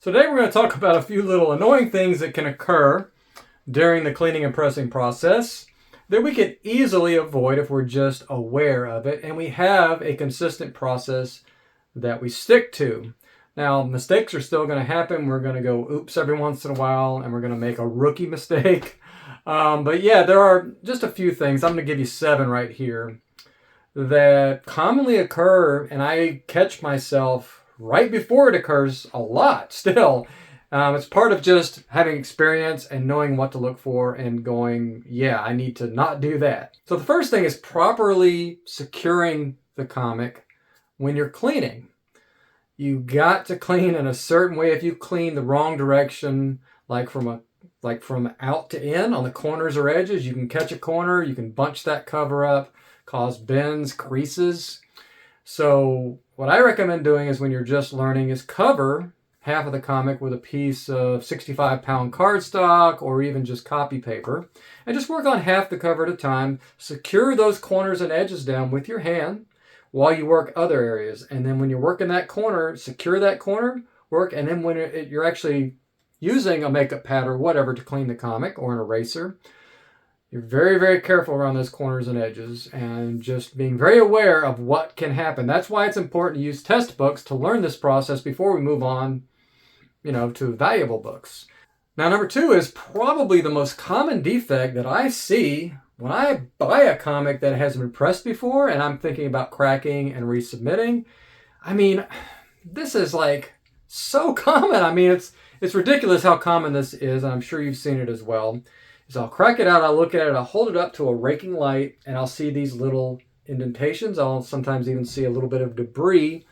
Today we're going to talk about a few little annoying things that can occur during the cleaning and pressing process that we can easily avoid if we're just aware of it and we have a consistent process that we stick to. Now, mistakes are still going to happen. We're going to go oops every once in a while and we're going to make a rookie mistake. But yeah, there are just a few things. I'm going to give you 7 right here that commonly occur, and I catch myself right before it occurs a lot still. It's part of just having experience and knowing what to look for and going, yeah, I need to not do that. So the first thing is properly securing the comic when you're cleaning. You got to clean in a certain way. If you clean the wrong direction, like from out to in on the corners or edges, you can catch a corner, you can bunch that cover up, cause bends, creases. So what I recommend doing is when you're just learning is cover half of the comic with a piece of 65-pound cardstock or even just copy paper and just work on half the cover at a time. Secure those corners and edges down with your hand while you work other areas. And then when you're working that corner, secure that corner, work, and then when you're actually using a makeup pad or whatever to clean the comic or an eraser, you're very, very careful around those corners and edges and just being very aware of what can happen. That's why it's important to use test books to learn this process before we move on, to valuable books. Now, number 2 is probably the most common defect that I see when I buy a comic that hasn't been pressed before and I'm thinking about cracking and resubmitting. This is like so common. It's ridiculous how common this is, and I'm sure you've seen it as well. Is I'll crack it out, I'll look at it, I'll hold it up to a raking light, and I'll see these little indentations. I'll sometimes even see a little bit of debris,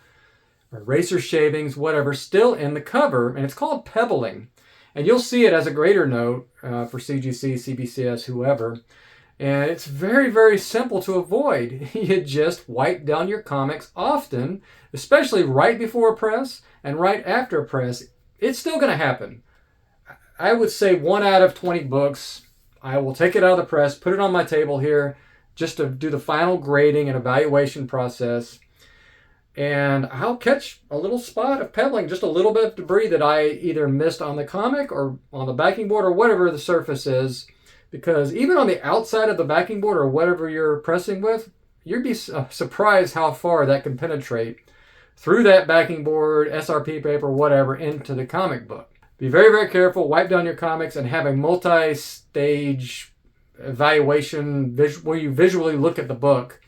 or eraser shavings, whatever, still in the cover, and it's called pebbling. And you'll see it as a grader note for CGC, CBCS, whoever. And it's very, very simple to avoid. You just wipe down your comics often, especially right before a press and right after a press. It's still going to happen. I would say 1 out of 20 books, I will take it out of the press, put it on my table here, just to do the final grading and evaluation process. And I'll catch a little spot of pebbling, just a little bit of debris that I either missed on the comic or on the backing board or whatever the surface is. Because even on the outside of the backing board or whatever you're pressing with, you'd be surprised how far that can penetrate through that backing board, SRP paper, whatever, into the comic book. Be very, very careful. Wipe down your comics and have a multi-stage evaluation where you visually look at the book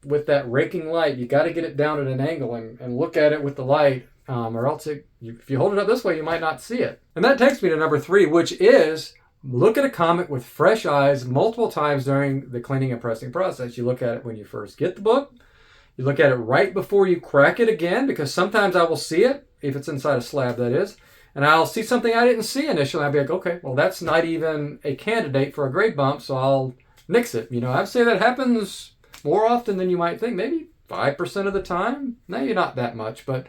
with that raking light. You got to get it down at an angle and look at it with the light, or else if you hold it up this way, you might not see it. And that takes me to number 3, which is look at a comic with fresh eyes multiple times during the cleaning and pressing process. You look at it when you first get the book. You look at it right before you crack it again, because sometimes I will see it, if it's inside a slab, that is, and I'll see something I didn't see initially. I'll be like, okay, well, that's not even a candidate for a grade bump, so I'll nix it. I'd say that happens more often than you might think. Maybe 5% of the time. Maybe not that much, but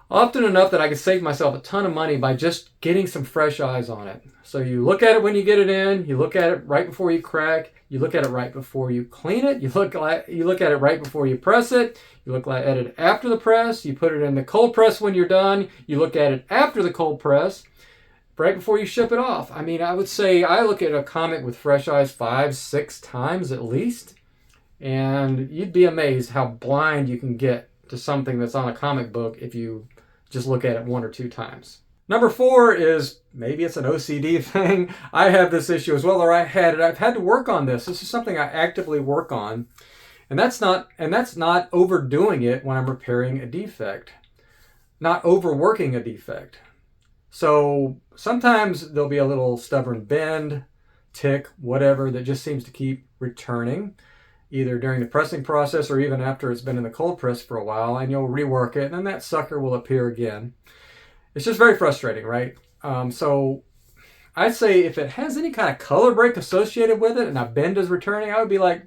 often enough that I can save myself a ton of money by just getting some fresh eyes on it. So you look at it when you get it in, you look at it right before you crack, you look at it right before you clean it, you look at it right before you press it, you look at it after the press, you put it in the cold press when you're done, you look at it after the cold press, right before you ship it off. I would say I look at a comic with fresh eyes 5-6 times at least, and you'd be amazed how blind you can get to something that's on a comic book if you just look at it 1 or 2 times. Number 4 is, maybe it's an OCD thing. I have this issue as well, or I've had to work on this. This is something I actively work on. And that's not overdoing it when I'm repairing a defect. Not overworking a defect. So sometimes there'll be a little stubborn bend, tick, whatever, that just seems to keep returning, either during the pressing process or even after it's been in the cold press for a while, and you'll rework it, and then that sucker will appear again. It's just very frustrating, right? So I'd say if it has any kind of color break associated with it and a bend is returning, I would be like,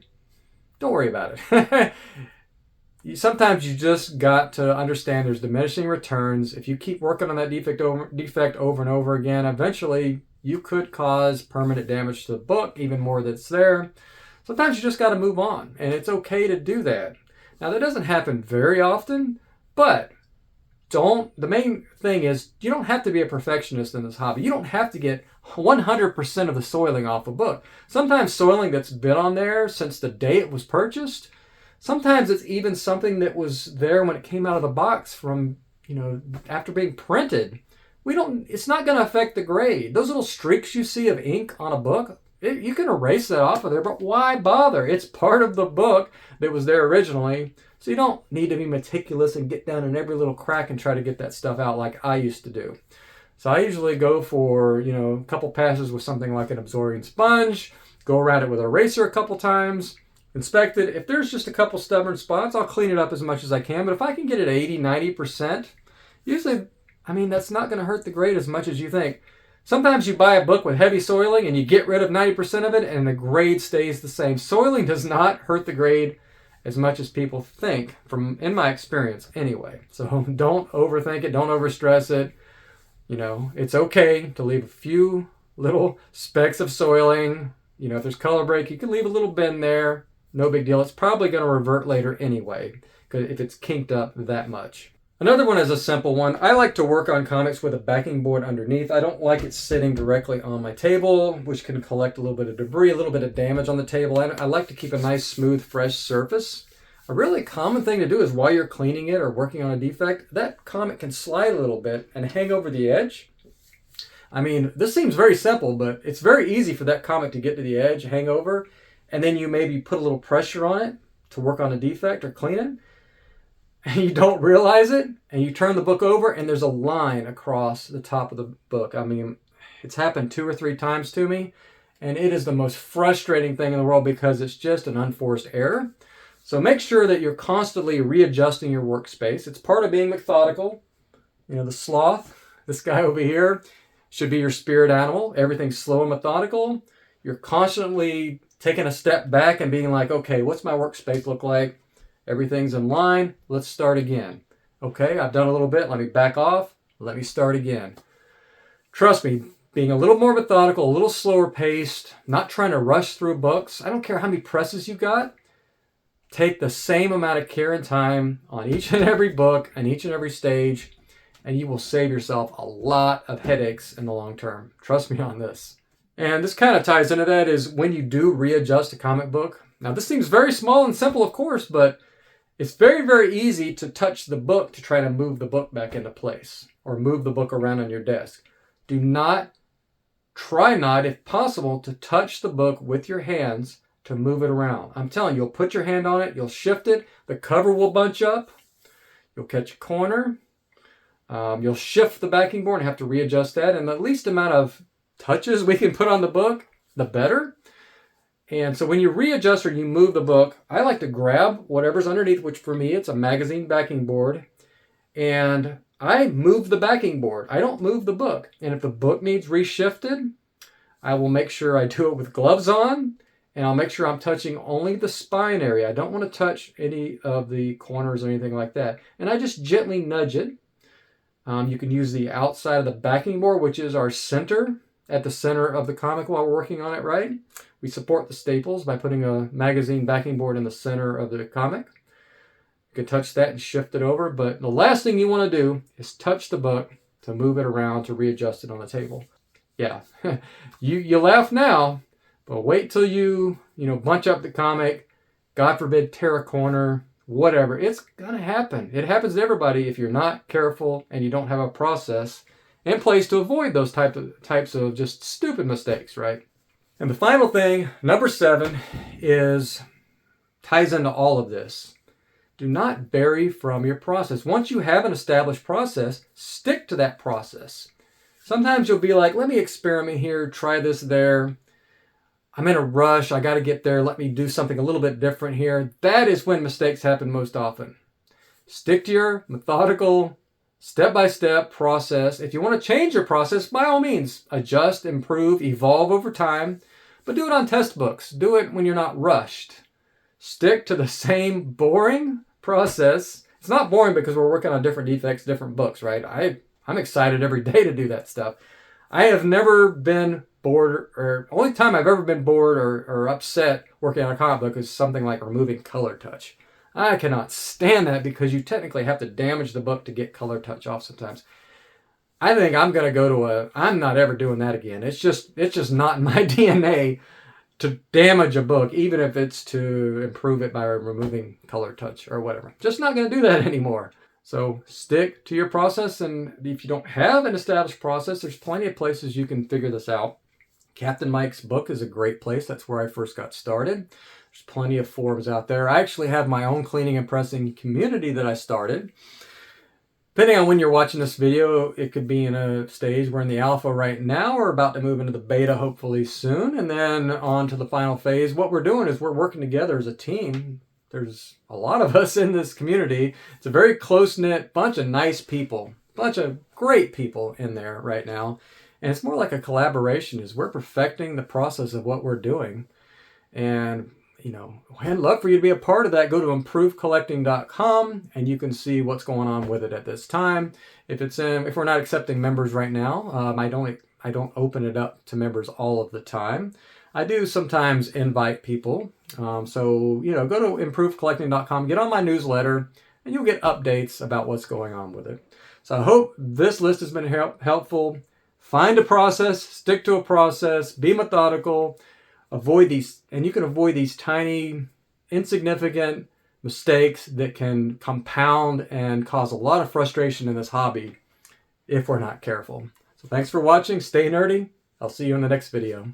don't worry about it. Sometimes you just got to understand there's diminishing returns. If you keep working on that defect over and over again, eventually you could cause permanent damage to the book, even more that's there. Sometimes you just got to move on, and it's okay to do that. Now, that doesn't happen very often, but The main thing is you don't have to be a perfectionist in this hobby. You don't have to get 100% of the soiling off a book. Sometimes soiling that's been on there since the day it was purchased, sometimes it's even something that was there when it came out of the box from, after being printed. It's not going to affect the grade. Those little streaks you see of ink on a book, you can erase that off of there, but why bother? It's part of the book that was there originally. So you don't need to be meticulous and get down in every little crack and try to get that stuff out like I used to do. So I usually go for, a couple passes with something like an absorbing sponge, go around it with an eraser a couple times, inspect it. If there's just a couple stubborn spots, I'll clean it up as much as I can. But if I can get it 80, 90%, usually, that's not going to hurt the grade as much as you think. Sometimes you buy a book with heavy soiling and you get rid of 90% of it and the grade stays the same. Soiling does not hurt the grade as much as people think, in my experience anyway. So don't overthink it, don't overstress it. It's okay to leave a few little specks of soiling. If there's color break, you can leave a little bend there. No big deal. It's probably going to revert later anyway, because if it's kinked up that much. Another one is a simple one. I like to work on comics with a backing board underneath. I don't like it sitting directly on my table, which can collect a little bit of debris, a little bit of damage on the table. I like to keep a nice, smooth, fresh surface. A really common thing to do is while you're cleaning it or working on a defect, that comic can slide a little bit and hang over the edge. This seems very simple, but it's very easy for that comic to get to the edge, hang over, and then you maybe put a little pressure on it to work on a defect or clean it. And you don't realize it, and you turn the book over, and there's a line across the top of the book. It's happened 2 or 3 times to me, and it is the most frustrating thing in the world because it's just an unforced error. So make sure that you're constantly readjusting your workspace. It's part of being methodical. The sloth, this guy over here, should be your spirit animal. Everything's slow and methodical. You're constantly taking a step back and being like, okay, what's my workspace look like? Everything's in line. Let's start again. Okay, I've done a little bit. Let me back off. Let me start again. Trust me, being a little more methodical, a little slower paced, not trying to rush through books. I don't care how many presses you got. Take the same amount of care and time on each and every book and each and every stage, and you will save yourself a lot of headaches in the long term. Trust me on this. And this kind of ties into that is when you do readjust a comic book. Now, this seems very small and simple, of course, but it's very, very easy to touch the book to try to move the book back into place or move the book around on your desk. Try not, if possible, to touch the book with your hands to move it around. I'm telling you, you'll put your hand on it, you'll shift it, the cover will bunch up, you'll catch a corner, you'll shift the backing board and have to readjust that, and the least amount of touches we can put on the book, the better. And so when you readjust or you move the book, I like to grab whatever's underneath, which for me, it's a magazine backing board, and I move the backing board. I don't move the book. And if the book needs reshifted, I will make sure I do it with gloves on, and I'll make sure I'm touching only the spine area. I don't want to touch any of the corners or anything like that. And I just gently nudge it. You can use the outside of the backing board, which is our center, at the center of the comic while we're working on it, right? We support the staples by putting a magazine backing board in the center of the comic. You can touch that and shift it over, but the last thing you want to do is touch the book to move it around to readjust it on the table. Yeah, you laugh now, but wait till you bunch up the comic, God forbid tear a corner, whatever. It's going to happen. It happens to everybody if you're not careful and you don't have a process in place to avoid those types of just stupid mistakes, right? And the final thing, number 7, ties into all of this. Do not vary from your process. Once you have an established process, stick to that process. Sometimes you'll be like, let me experiment here, try this there. I'm in a rush, I got to get there, let me do something a little bit different here. That is when mistakes happen most often. Stick to your methodical, step-by-step process. If you want to change your process, by all means, adjust, improve, evolve over time, but do it on test books. Do it when you're not rushed. Stick to the same boring process. It's not boring because we're working on different defects, different books, right? I'm excited every day to do that stuff. I have never been bored, or only time I've ever been bored or upset working on a comic book is something like removing color touch. I cannot stand that because you technically have to damage the book to get color touch off sometimes. I think I'm going to go to I'm not ever doing that again. It's just not in my DNA to damage a book, even if it's to improve it by removing color touch or whatever. Just not going to do that anymore. So stick to your process, and if you don't have an established process, there's plenty of places you can figure this out. Captain Mike's book is a great place. That's where I first got started. There's plenty of forums out there. I actually have my own cleaning and pressing community that I started. Depending on when you're watching this video, it could be in a stage. We're in the alpha right now. We're about to move into the beta hopefully soon, and then on to the final phase. What we're doing is we're working together as a team. There's a lot of us in this community. It's a very close-knit bunch of nice people, bunch of great people in there right now. And it's more like a collaboration as we're perfecting the process of what we're doing. And, you know, I'd love for you to be a part of that. Go to improvecollecting.com and you can see what's going on with it at this time. If we're not accepting members right now, I don't open it up to members all of the time. I do sometimes invite people. So, you know, go to improvecollecting.com, get on my newsletter, and you'll get updates about what's going on with it. So I hope this list has been helpful. Find a process, stick to a process, be methodical, avoid these, and you can avoid these tiny, insignificant mistakes that can compound and cause a lot of frustration in this hobby if we're not careful. So thanks for watching. Stay nerdy. I'll see you in the next video.